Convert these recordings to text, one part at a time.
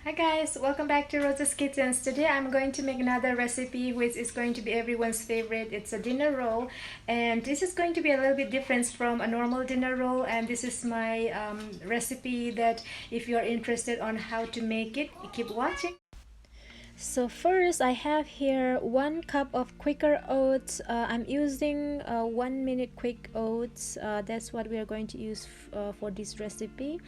Hi guys, welcome back to Rosa's Kitchens. Today I'm going to make another recipe which is going to be everyone's favorite. It's a dinner roll, and this is going to be a little bit different from a normal dinner roll, and this is my recipe that if you're interested on how to make it, keep watching. So first I have here 1 cup of Quaker oats. I'm using 1 minute quick oats. That's what we are going to use for this recipe.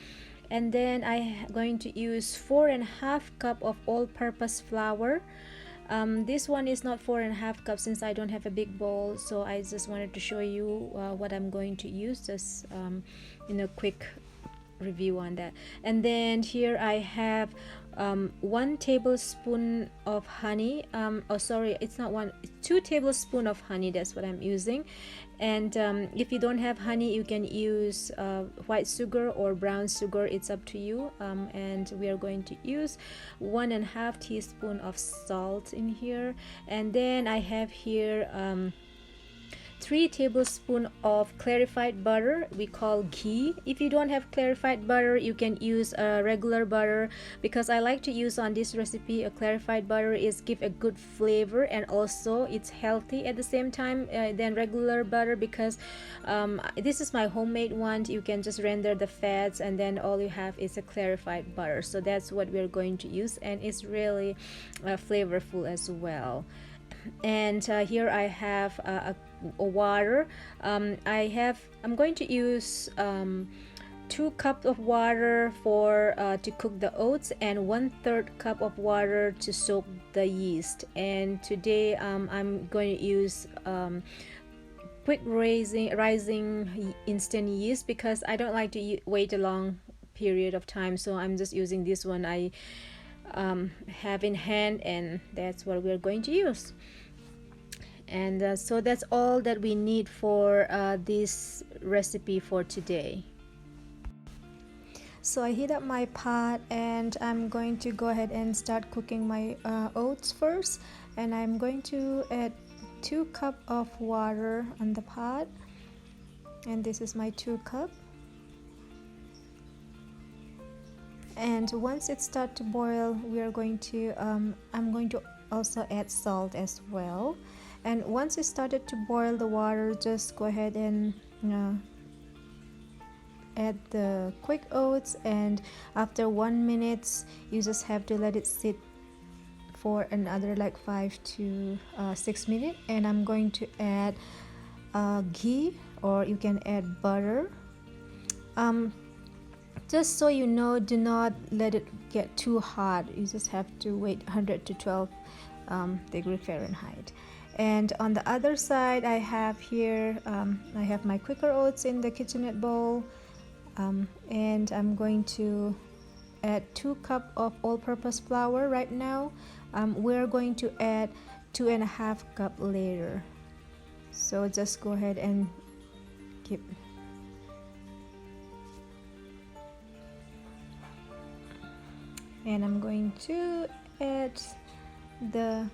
And then I'm going to use 4.5 cup of all-purpose flour. This one is not 4.5 cups since I don't have a big bowl, so I just wanted to show you what I'm going to use, just in a quick review on that. And then here I have 1 tablespoon of honey. Oh sorry, it's not one, it's 2 tablespoons of honey. That's what I'm using. And if you don't have honey, you can use white sugar or brown sugar, it's up to you. And we are going to use 1.5 teaspoon of salt in here. And then I have here 3 tablespoons of clarified butter, we call ghee. If you don't have clarified butter, you can use regular butter, because I like to use on this recipe a clarified butter is give a good flavor, and also it's healthy at the same time than regular butter, because this is my homemade one. You can just render the fats and then all you have is a clarified butter. So that's what we're going to use, and it's really flavorful as well. And here I have a water. I'm going to use 2 cups of water for to cook the oats, and 1/3 cup of water to soak the yeast. And today I'm going to use quick rising instant yeast, because I don't like to wait a long period of time, so I'm just using this one I have in hand, and that's what we're going to use. And so that's all that we need for this recipe for today. So I heat up my pot, and I'm going to go ahead and start cooking my oats first. And I'm going to add 2 cups of water on the pot, and this is my 2 cup. And once it starts to boil, we are going to I'm going to also add salt as well. And once it started to boil the water, just go ahead and add the quick oats, and after 1 minute you just have to let it sit for another like 5 to 6 minutes. And I'm going to add ghee, or you can add butter. Just so you know, do not let it get too hot. You just have to wait 112 degree Fahrenheit. And on the other side, I have here I have my Quaker oats in the KitchenAid bowl, and I'm going to add 2 cups of all-purpose flour right now. We're going to add 2.5 cups later, so just go ahead and keep. And I'm going to add the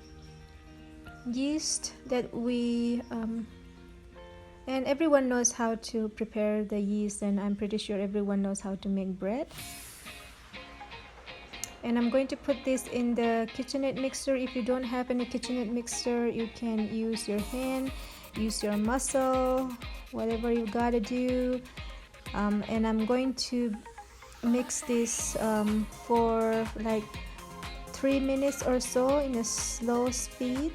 yeast that we and everyone knows how to prepare the yeast, and I'm pretty sure everyone knows how to make bread. And I'm going to put this in the KitchenAid mixer. If you don't have any KitchenAid mixer, you can use your hand, use your muscle, whatever you gotta do. And I'm going to mix this for like 3 minutes or so in a slow speed.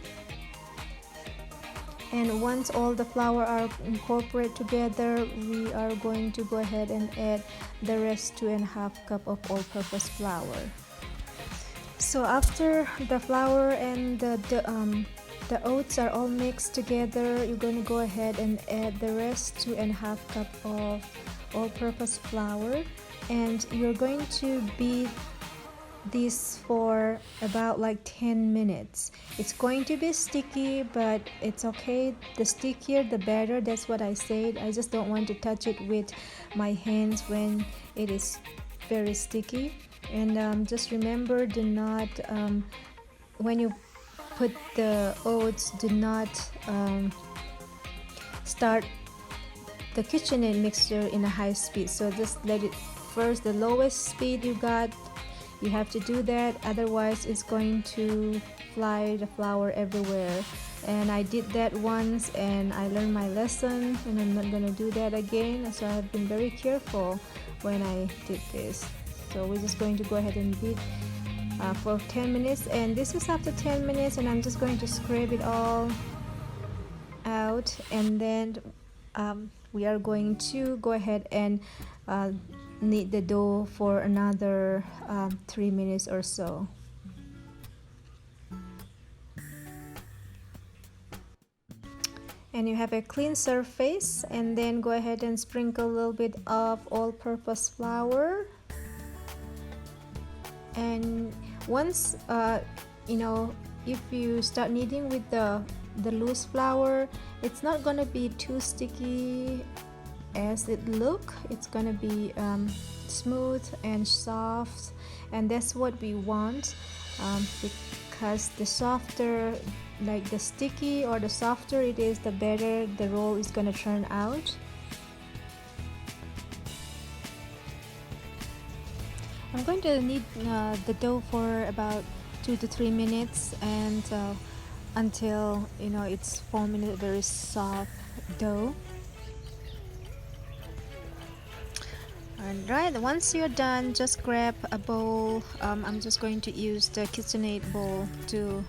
And once all the flour are incorporated together, we are going to go ahead and add the rest 2.5 cup of all-purpose flour. So after the flour and the oats are all mixed together, you're going to go ahead and add the rest 2.5 cup of all-purpose flour, and you're going to beat this for about like 10 minutes. It's going to be sticky, but it's okay. The stickier the better, that's what I said. I just don't want to touch it with my hands when it is very sticky. And just remember, do not when you put the oats, do not start the KitchenAid mixer in a high speed. So just let it first, the lowest speed you got, You have to do that, otherwise it's going to fly the flour everywhere. And I did that once and I learned my lesson, and I'm not gonna do that again. So I've been very careful when I did this. So we're just going to go ahead and beat for 10 minutes, and this is after 10 minutes, and I'm just going to scrape it all out, and then we are going to go ahead and knead the dough for another 3 minutes or so. And you have a clean surface, and then go ahead and sprinkle a little bit of all-purpose flour. And once if you start kneading with the loose flour, it's not gonna be too sticky as it look. It's gonna be smooth and soft, and that's what we want, because the softer, like the sticky or the softer it is, the better the roll is gonna turn out. I'm going to knead the dough for about 2 to 3 minutes, and until it's forming a very soft dough. Alright, once you're done, just grab a bowl. I'm just going to use the KitchenAid bowl to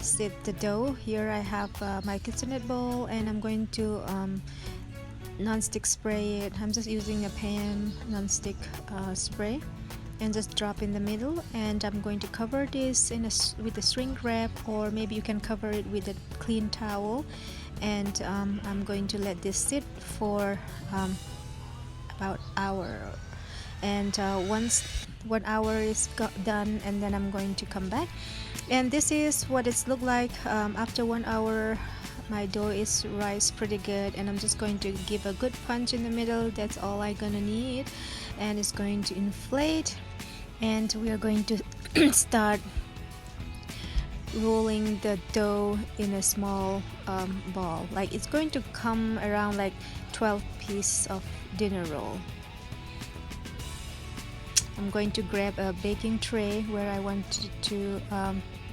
set the dough. Here I have my KitchenAid bowl, and I'm going to non-stick spray it. I'm just using a pan non-stick spray, and just drop in the middle, and I'm going to cover this with a shrink wrap, or maybe you can cover it with a clean towel, and I'm going to let this sit for about an hour. And once 1 hour is done, and then I'm going to come back, and this is what it's look like after 1 hour. My dough is rise pretty good, and I'm just going to give a good punch in the middle. That's all I'm gonna need, and it's going to inflate, and we are going to start rolling the dough in a small ball. Like it's going to come around like 12 pieces of dinner roll. I'm going to grab a baking tray where I want to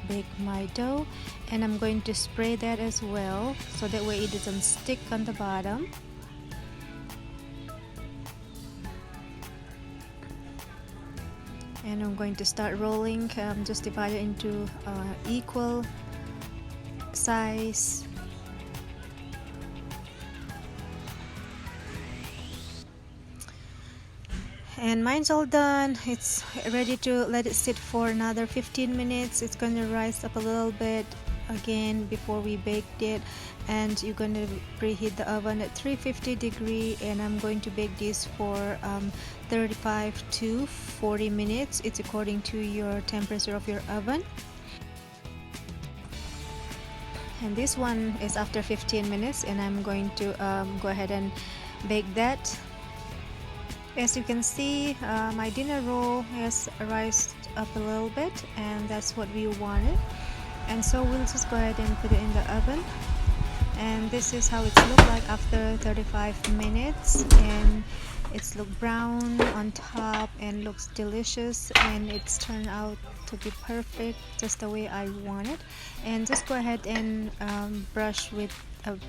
bake my dough, and I'm going to spray that as well, so that way it doesn't stick on the bottom. And I'm going to start rolling. Just divide it into equal size. And mine's all done. It's ready to let it sit for another 15 minutes. It's going to rise up a little bit again before we baked it, and you're going to preheat the oven at 350 degree, and I'm going to bake this for 35 to 40 minutes. It's according to your temperature of your oven. And this one is after 15 minutes, and I'm going to go ahead and bake that. As you can see, my dinner roll has rised up a little bit, and that's what we wanted. And so we'll just go ahead and put it in the oven, and this is how it's look like after 35 minutes. And it's look brown on top and looks delicious, and it's turned out to be perfect, just the way I want it. And just go ahead and brush with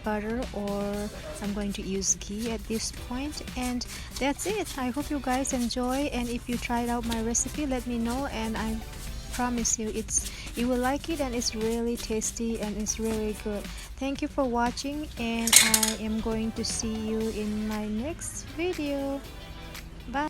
butter, or I'm going to use ghee at this point. And that's it. I hope you guys enjoy, and if you tried out my recipe, let me know, and I promise you you will like it, and it's really tasty and it's really good. Thank you for watching, and I am going to see you in my next video. Bye.